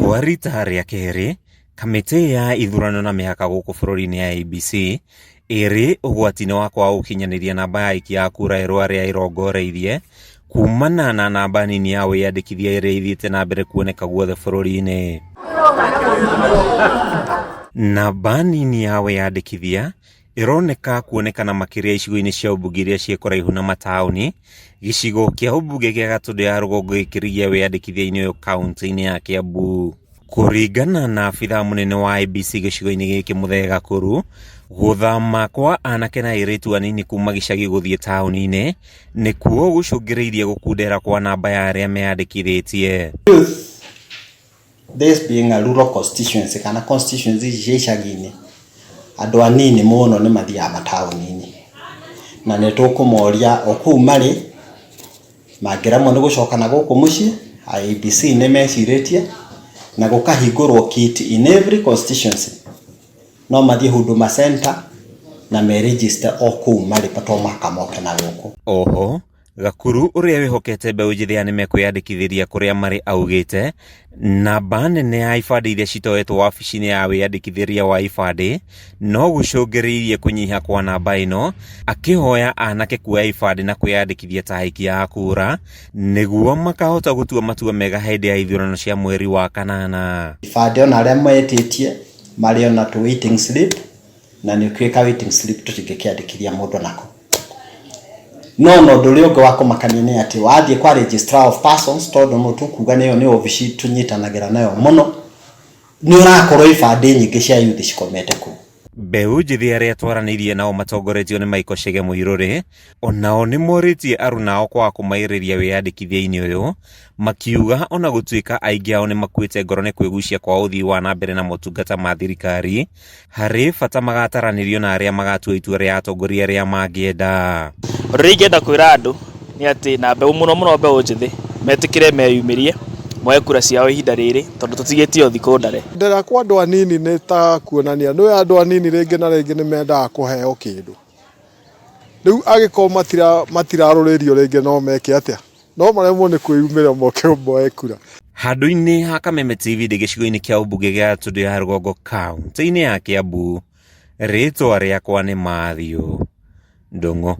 Kwa rita rĩa kerĩ, kamĩtĩ ya ithurano na mĩhaka gũkũ bũrũri-inĩ ya IEBC ĩrĩ ũgwati-inĩ wa kwaga gũkinyanĩria namba ya aikia a kura ĩrũa rĩa irongoreirie kumana na namba nini ya wĩyandĩkithia ĩrĩa ithiĩte na mbere kuoneka guothe bũrũri-inĩ. Namba nini ya wĩyandĩkithia ĩroneka kuonekana makĩria icigo-inĩ cia ũmbunge iria ciĩ kũraihu na mataũni, gĩcigo kĩa ũmbunge gĩa Gatũndũ ya rũgongo gĩkĩrigia wĩyandĩkithia-inĩ ũyũ kaunti-inĩ ya Kiambu. Kũringana na abithaa mũnene wa IEBC gĩcigo-inĩ gĩkĩ Mũthee Gakũru, gũthama kwa anake na airĩtu anini kuma gĩcagi gũthiĩ taũni-inĩ nĩkuo gũcũngĩrĩirie gũkundera kwa namba ya arĩa meyandĩkithĩtie. This being a rural constituency kana constituency cia icagi-inĩ, andũ anini mũno nĩ mathiaga mataũni-inĩ, na nĩ tũkũmoria o kũu marĩ mangĩremwo nĩ gũcoka na gũkũ mũciĩ, IEBC nĩ mecirĩtie na gũkahingũrwo kit in every constituency, no mathiĩ Huduma Center na me-register o kũu marĩ to mũhaka moke na gũkũ. Oho, Gakuru ũrĩa wĩhokete mbeũ njĩthĩ ya nĩmekwĩyandĩkithĩria kũrĩa marĩ augĩte namba nene ya ibandĩ iria citoetwo wabici-inĩ ya wĩyandĩkithĩria wa ibandĩ no gũcũngĩrĩirie kũnyiha kwa namba ĩno, akĩhoya anake kuoya ibandĩ na kwĩyandĩkithia ta aikia a kura nĩguo makahota gũtua matua mega hĩndĩ ya ithurano cia mweri wa kanana. Ibandĩ ona arĩa metĩtie marĩ ona tu waiting slip, na nĩũkwĩka waiting slip tũtingĩkĩandĩkithia mũndũ nako. No ũndũ ũrĩa ũngĩ wa kũmakania nĩ atĩ wathiĩ kwa registrar of persons, tondũ no tukuga nĩyo nĩ obici tũnyitanagĩra nayo mũno, nĩ ũrakorwo ibandĩ nyingĩ cia youth cikomete kũu. Mbeũ njĩthĩ arĩa twaranĩirie nao matongoretio nĩ Michael Chege Mũirũrĩ, onao nĩ morĩtie aruna ao kwaga kũmaĩrĩria wĩyandĩkithia-inĩ ũyũ, makiuga ona gũtuĩka aingĩ ao nĩ makuĩte ngoro nĩ kwĩgucia kwa ũthii wa na mbere na motungata ma thirikari, harĩ bata magataranĩrio na arĩa magatua itua rĩa atongoria arĩa mangĩenda. Ũrĩa ingĩenda kwĩra andũ nĩ atĩ na mbeũ mũno mbeũ njĩthĩ metĩkĩre meyumĩrie moe kura ciao ihinda rĩrĩ, tondũ tũtigĩtio thikũ ndare. Ndera kwa andũ anini nĩ ta kuonania nĩ andũ anini rĩngĩ na rĩngĩ nĩ mendaga kũheo kĩndũ. Rĩu agĩkorwo matirarũrĩrio rĩngĩ no meke atĩa, no maremwo nĩ kwĩyumĩria moke moe kura. Handũ-inĩ ha Kameme TV ndĩ gĩcigo-inĩ kĩa ũmbunge gĩa Gatũndũ ya rũgongo kaunti-inĩ ya Kiambu, rĩtwa rĩakwa nĩ Matthew Ndung'u.